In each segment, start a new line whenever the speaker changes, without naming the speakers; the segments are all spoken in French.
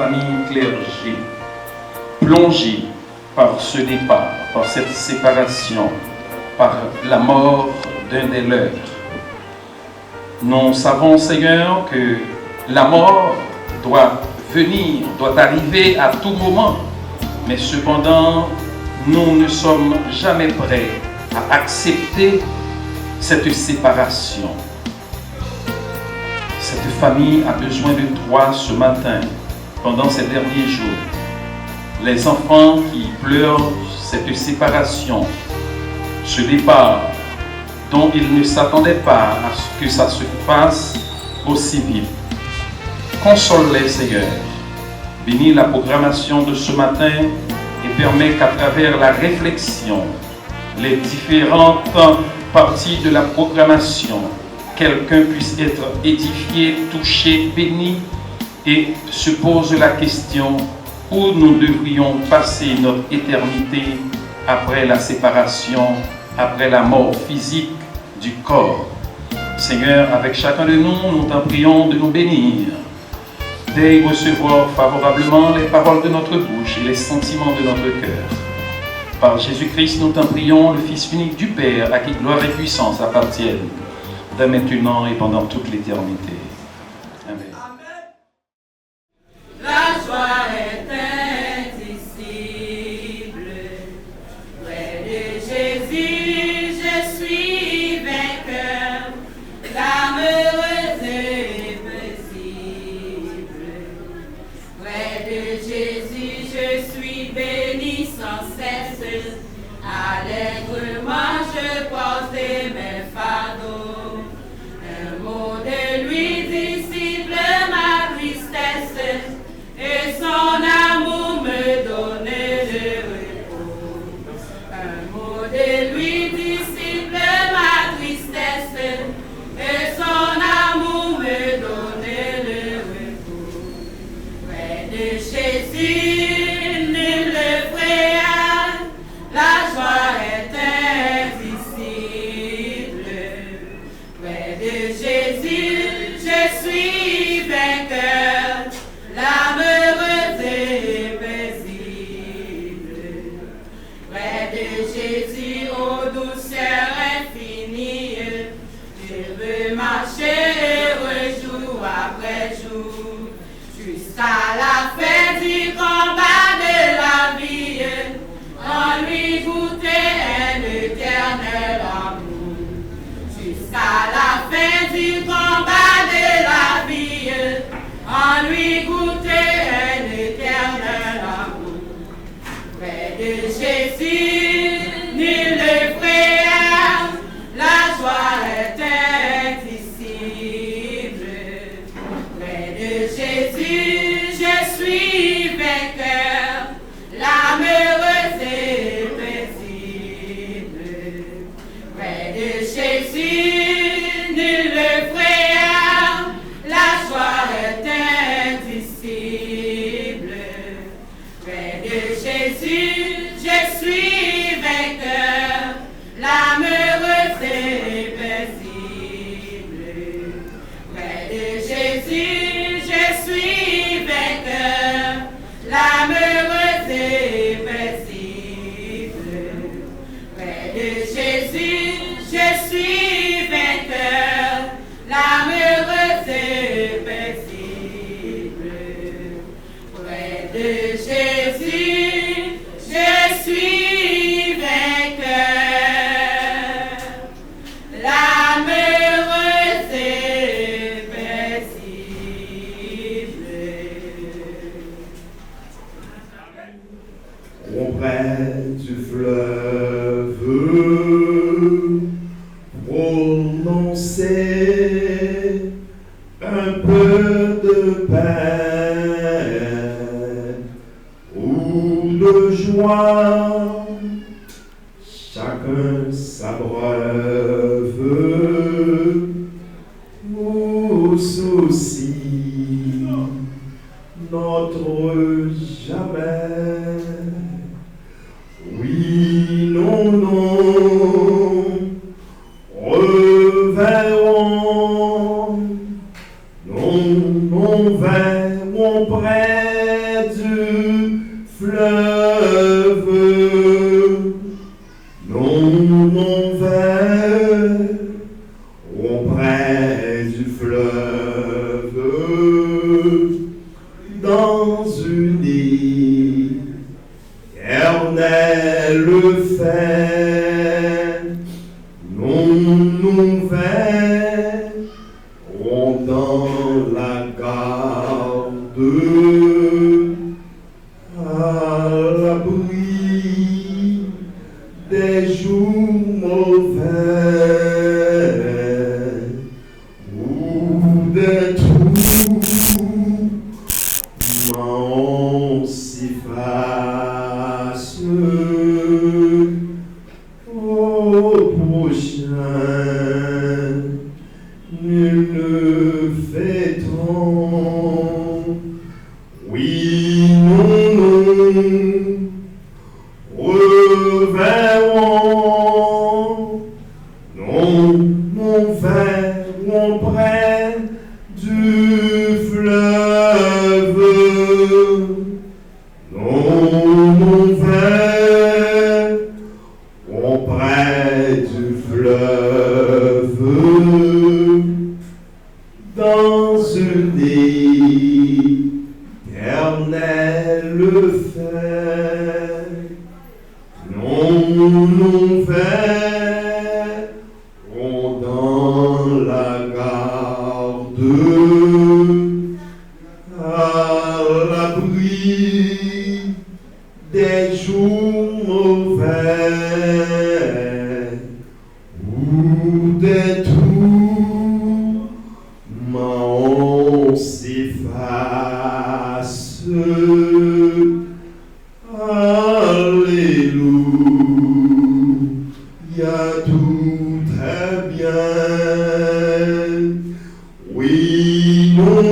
famille clergée, plongée par ce départ, par cette séparation, par la mort d'un des leurs. Nous savons, Seigneur, que la mort doit venir, doit arriver à tout moment, mais cependant, nous ne sommes jamais prêts à accepter cette séparation. Cette famille a besoin de toi ce matin, pendant ces derniers jours. Les enfants qui pleurent cette séparation, ce départ dont ils ne s'attendaient pas à ce que ça se fasse aussi vite. Console-les, Seigneur. Bénis la programmation de ce matin et permets qu'à travers la réflexion, les différentes parties de la programmation, quelqu'un puisse être édifié, touché, béni et se pose la question où nous devrions passer notre éternité après la séparation, après la mort physique du corps. Seigneur, avec chacun de nous, nous t'en prions de nous bénir, de recevoir favorablement les paroles de notre bouche et les sentiments de notre cœur. Par Jésus-Christ, nous t'en prions, le Fils unique du Père, à qui gloire et puissance appartiennent, dès maintenant et pendant toute l'éternité. Amen.
La joie est indicible. Près de Jésus, je suis vainqueur. L'âme heureuse et paisible. Près de Jésus, je suis béni sans cesse. Allègrement, je porte mes fardeaux. Un mot de lui dissipe ma tristesse, et son amour me donne le repos. Un mot de lui dissipe ma tristesse, et son amour me donne le repos. Près de Jésus, nul ne fraya, la joie est indicible. Près de Jésus, je suis vainqueur, l'âme heureuse et paisible. Près de Jésus, aux douceurs infinies, je veux marcher heureux jour après jour, jusqu'à la fin du combat de la vie, en lui goûter un éternel amour. Jusqu'à la fin du combat de la vie, en lui goûter un éternel amour. Près de Jésus, nul ne fraya, la joie est indicible. Près de Jésus, je suis vainqueur, l'âme heureuse et paisible. Près de Jésus, nul ne fraya, la joie est indicible. Près de Jésus, je suis vainqueur, l'âme heureuse et paisible. Près de Jésus, je suis vainqueur, l'âme heureuse et paisible. Près de Jésus, je suis vainqueur, l'âme heureuse et paisible. Près de Jésus, je suis vainqueur, l'âme heureuse et paisible.
Auprès du fleuve, prononcer un peu de paix ou de joie, chacun s'abreuve aux soucis, notre jamais. Oui, non, non, reverrons, non, non, verrons près fleuve dans une île, éternel fait, non nouvelle, dans la garde, à l'abri des jours mauvais ou des tourments si fasse au prochain. Nul ne fait tant. Oui, nous reverrons. Nous verrons près du fleuve. Nous verrons près du fleuve. Dans une île, éternel fait, nous verrons dans la garde, à l'abri des jours mauvais ou des tourments s'efface. Alléluia, tout est bien. Oui, nous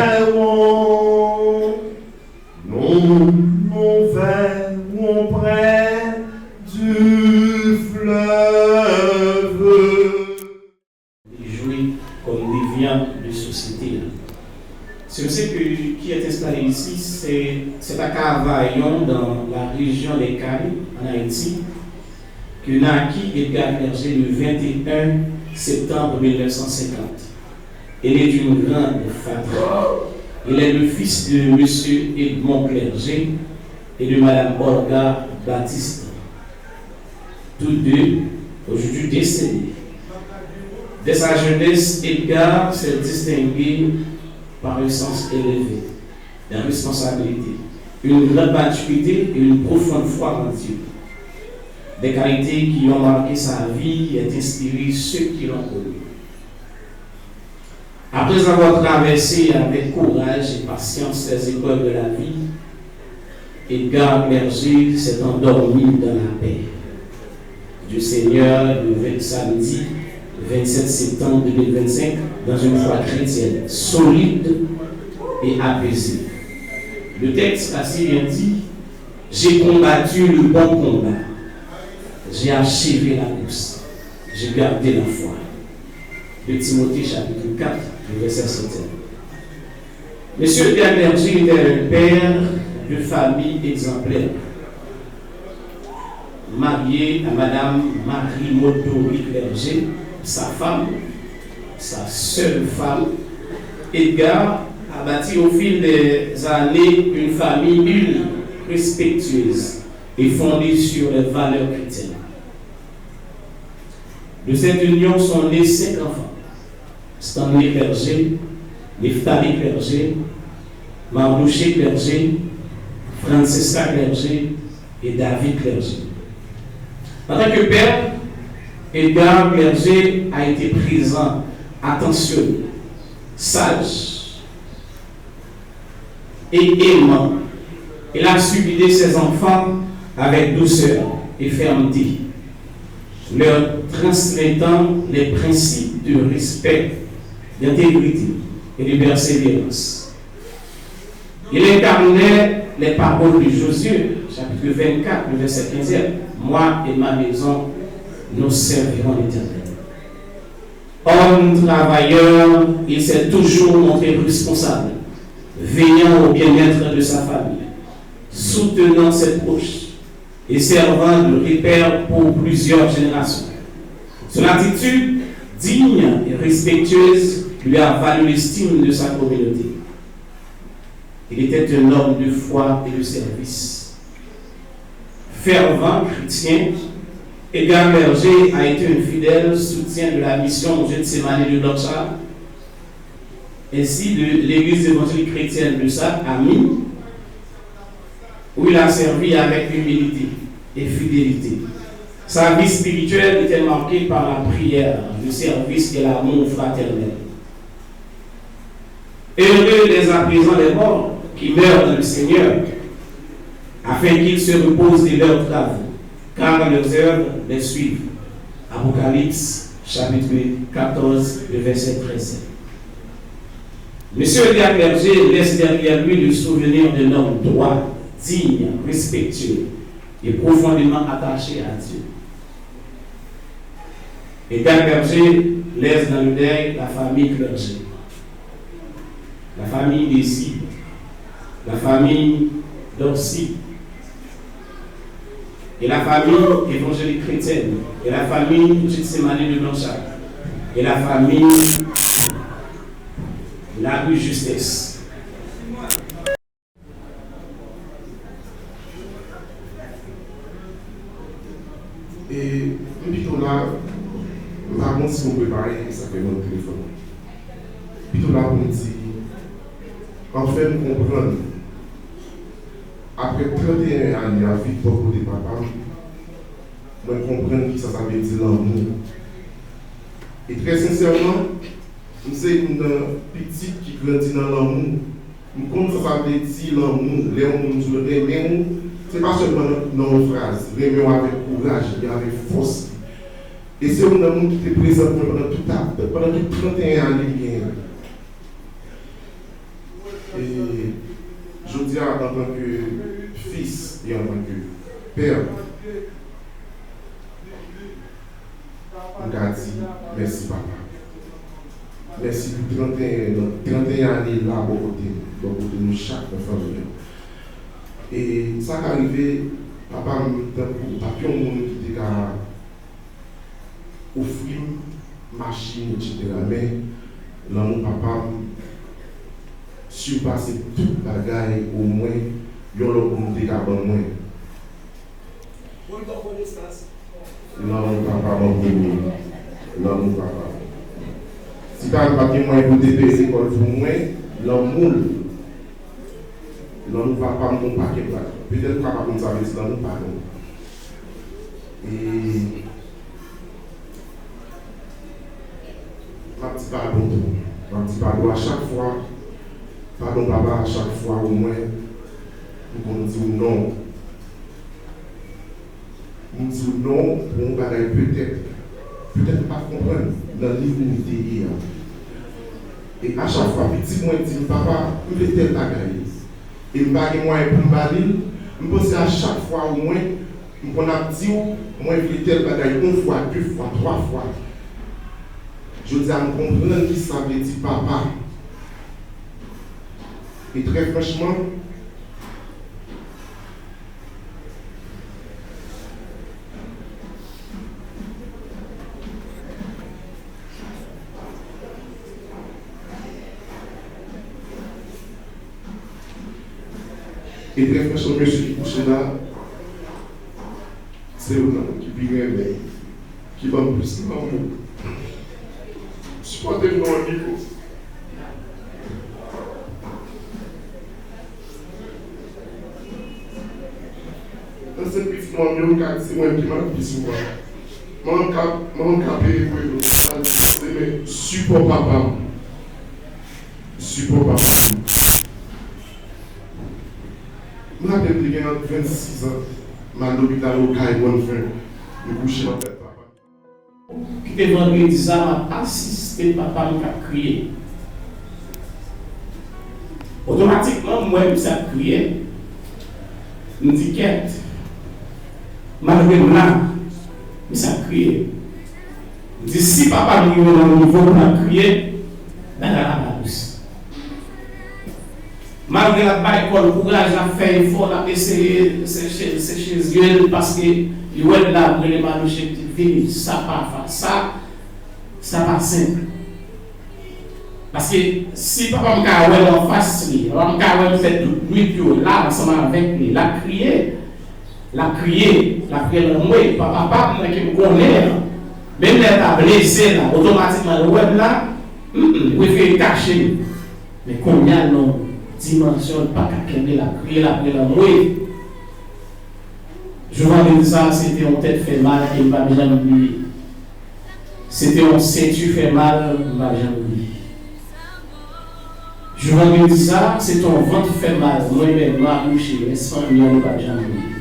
reverrons. Nous verrons près du fleuve.
Jouer comme déviant de société. Ce qui est installé ici, c'est à Cavaillon, dans la région des Caraïbes, en Haïti, que naquit Edgar Clerget le 21 septembre 1950. Il est d'une grande famille. Il est le fils de M. Edmond Clerget et de Mme Olga Baptiste. Tous deux, aujourd'hui décédés. Dès sa jeunesse, Edgar s'est distingué par un sens élevé, de responsabilité, une grande maturité et une profonde foi en Dieu. Des qualités qui ont marqué sa vie et inspiré ceux qui l'ont connu. Après avoir traversé avec courage et patience les épreuves de la vie, Edgar Clerget s'est endormi dans la paix du Seigneur le samedi 27 septembre 2025 dans une foi chrétienne solide et apaisée. Le texte assez bien dit: j'ai combattu le bon combat, j'ai achevé la course, j'ai gardé la foi. De Timothée chapitre 4, verset 7. Monsieur Edgar Clerget était un père de famille exemplaire, marié à Madame Marie Motori Clerget, sa femme, sa seule femme. Edgar a bâti au fil des années une famille unie, respectueuse et fondée sur les valeurs chrétiennes. De cette union sont nés 5 enfants: Stanley Clerget, Neftali Clerget, Mardouché Clerget, Francesca Clerget et David Clerget. En tant que père, Edgar Clerget a été présent, attentionné, sage et aimant. Il a su guider ses enfants avec douceur et fermeté, leur transmettant les principes de respect, d'intégrité et de persévérance. Il incarnait les paroles de Josué, chapitre 24, le verset 15. Moi et ma maison, nous servirons l'Éternel. Homme travailleur, il s'est toujours montré responsable, veillant au bien-être de sa famille, soutenant ses proches et servant de repère pour plusieurs générations. Son attitude digne et respectueuse lui a valu l'estime de sa communauté. Il était un homme de foi et de service. Fervent chrétien, Edgar Berger a été un fidèle soutien de la mission Gethsémani de Doxa, ainsi de l'église évangélique chrétienne de Ami, où il a servi avec humilité et fidélité. Sa vie spirituelle était marquée par la prière, le service et l'amour fraternel. Heureux les à présent les morts qui meurent dans le Seigneur, afin qu'ils se reposent de leurs travaux, car leurs œuvres les suivent. Apocalypse, chapitre 14, le verset 13. Monsieur Edgar Berger laisse derrière lui le souvenir d'un homme droit, digne, respectueux et profondément attaché à Dieu. Edgar Berger laisse dans le deuil la famille Clerget, la famille Desi, la famille d'Orsi, et la famille évangélique chrétienne, et la famille Gethsémani de Blanchard, et la famille La Rue Justesse.
Et plutôt là, vraiment si vous préparez, ça fait mon téléphone. Plutôt là, on dit, en fait, nous comprenons. Après 31 années à vie pour côté papa, moi je comprends que ça veut dire l'amour. Et très sincèrement, nous sommes une petite qui grandit dans l'amour. Nous comprenons ça veut dire l'amour, l'amour, c'est pas seulement dans nos phrases, l'amour avec courage et avec force. Et c'est un amour qui était présent pendant tout 31 années. Et je dis en tant que fils et en tant que père, on a dit merci papa. Merci pour 31 années là pour côté de nous chaque famille. Et ça qui est arrivé, papa m'a dit qui a offert machine, etc. Mais l'amour papa surpasser toute bagaille au moins, il y a l'autre qui a moins. L'amour papa m'a dit, l'amour papa. Si tu as un papier moins pour dépayer l'école pour moi, l'amour papa m'a dit, paquet plat. Peut-être que papa m'a dit, c'est l'amour papa. Et ma petite pardon à chaque fois. Pardon papa, à chaque fois au moins, nous disons non. Nous disons non pour un bagage peut-être pas comprendre dans l'immunité. Et à chaque fois, petit moi dit papa, je veux tel bagage. Et je ne moyen pour me balayer. Je pense à chaque fois au moins, je a dit moi je veux tel bagage une fois, deux fois, trois fois. Je dis à me comprendre qui ça veut dire papa. Et très franchement, monsieur qui couche là, c'est un homme qui vit bien, qui va plus l'amour. Supportez-nous au niveau. Dans cette petite moment, c'est moi qui m'a dit souvent. Mon capé, c'est support papa. Support papa. Je me rappelle que j'ai 26 ans, je suis à l'hôpital au Caïbon, je couche dans tête papa.
Qui te vendredi, ça m'a assisté, papa m'a crié. Automatiquement, moi, je me crié. Je me dis quête. Malgré là, je me crié. Je dis si papa nous est dans le niveau pour crier, dans la douce. Malgré la baille, le courage a fait, il faut essayer de sécher les yeux parce que il ouais là pour les manoucher qui ça pas ça pas simple. Parce que si papa me ouais en face lui, papa me fait toute nuit là ensemble avec lui, la crier le moi papa qui me connaît même les ta blessé là automatiquement le web là il fait cacher mais combien non dimension pas qu'à la crier la moi. Je vois que ça, c'était une tête fait mal et il ne va jamais oublier. C'était une ceinture fait mal, il ne va jamais oublier. Je vois que ça, c'est ton ventre fait mal, moi-même, ma bouche, les 100 millions, il ne va jamais oublier.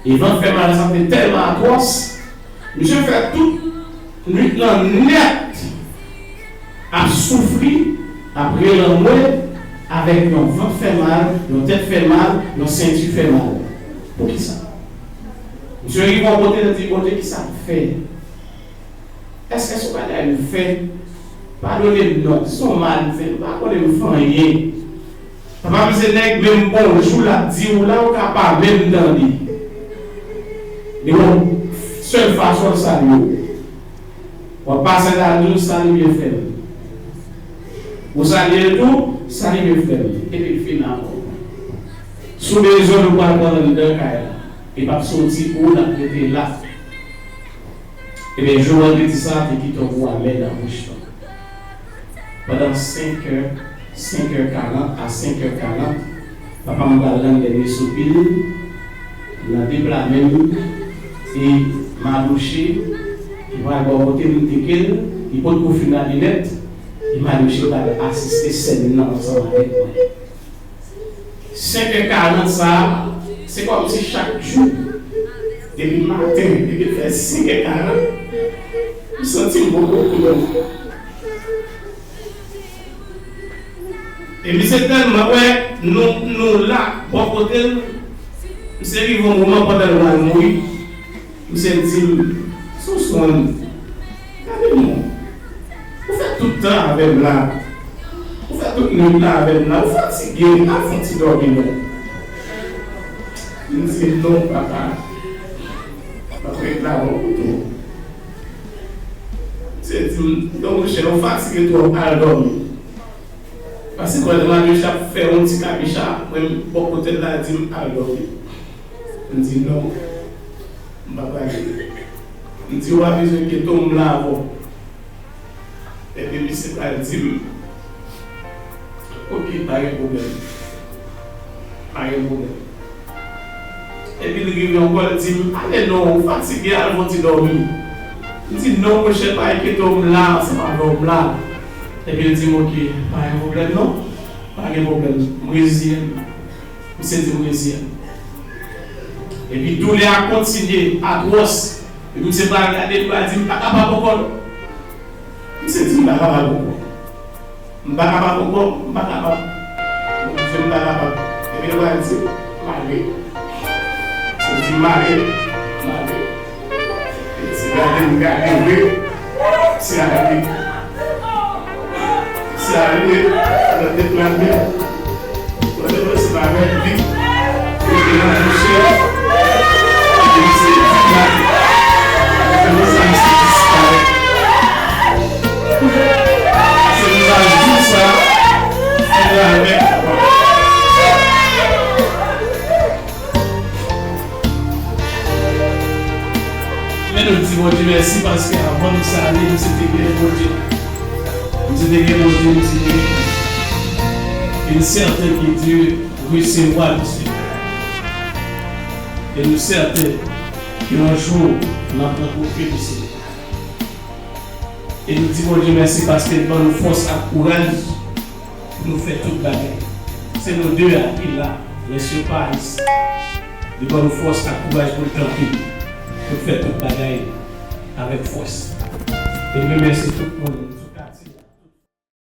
Et ventre fait mal, ça fait tellement atroce. Monsieur fait tout, lui, net, à souffrir, après le mois, avec un ventre fait mal, une tête fait mal, une ceinture fait mal. Pour qui ça? Monsieur, ils vont voter dans le côté qui ça fait. Est-ce que ce bagage nous fait? Pardonnez-nous, non, son mal fait, pas qu'on ne fait rien. Papa, monsieur, même bon, jour là, dit ou là, on capable même dans lui. Mais bon, seule façon de saluer. On passe dans nous, salut bien fait. Vous saluez tout, salut bien fait. Et puis finalement. Sous les zones où on va dans le deux et pas sortir où on a été là. Et bien, je vois que ça, et qui te voit mettre dans le bouche. Pendant 5h40 à 5h40, papa m'a donné des soupirs, il a déplacé et m'a bouché, il va avoir voté une ticket, il peut confiner la lunette, il m'a bouché pour assister seulement ensemble avec moi. 5h40, ça, c'est comme si chaque jour, depuis le matin, depuis faire 5h40, je sentis beaucoup de et puis c'est tellement, ouais, nous là, bon côté, c'est arrivé un moment pendant le mois de mourir, nous s'est dit, sous-soin, regardez-moi, vous faites tout le temps avec là. Vous faites toute nuit là avec là, vous fatiguez, vous faites dormir. Il me dit non, papa. Papa est là, on c'est dit, donc, je suis fatigué, toi, à dormir. Parce que quand je fais un petit capicha, même beaucoup de temps, je dis, à dormir. Il me dit non, papa. Il me dit, on a besoin que tu me laves. Et puis, c'est pas dire. Ok, pas de problème. Pas de problème. Et puis il arrive encore, il dit, allez non, fatigué, allez vous dormir. Il dit, non, je ne sais pas, que tu là, c'est pas l'homme là. Et puis il dit, ok, pas de problème, non? Pas de problème. Brésilien. Il s'est dit brésilien. Et puis tout les a continué, à grosse. Et puis il s'est pas regardé, il a dit, pas capable encore. Il s'est dit, pas capable encore. Je ne suis pas capable. Et puis, il va dire, Marie. Il dit, Marie. C'est arrivé. C'est arrivé. On a déclaré. On a déclaré la même vie. Il a touché. Il s'est dit, mais nous disons Dieu merci parce qu'avant nous saluer, nous c'était bien bon Dieu. Nous étions bien bon Dieu, nous étions une certaine que Dieu recevra du Seigneur. Et nous certains qu'un jour nous avons rencontré du Seigneur. Et nous disons Dieu merci parce qu'il nous force à courage pour nous faire toute bagarre. C'est nos deux qui là, les surprises. Il nous force à courage pour le tranquille, pour faire toute bagarre avec force. Et nous merci tout le monde.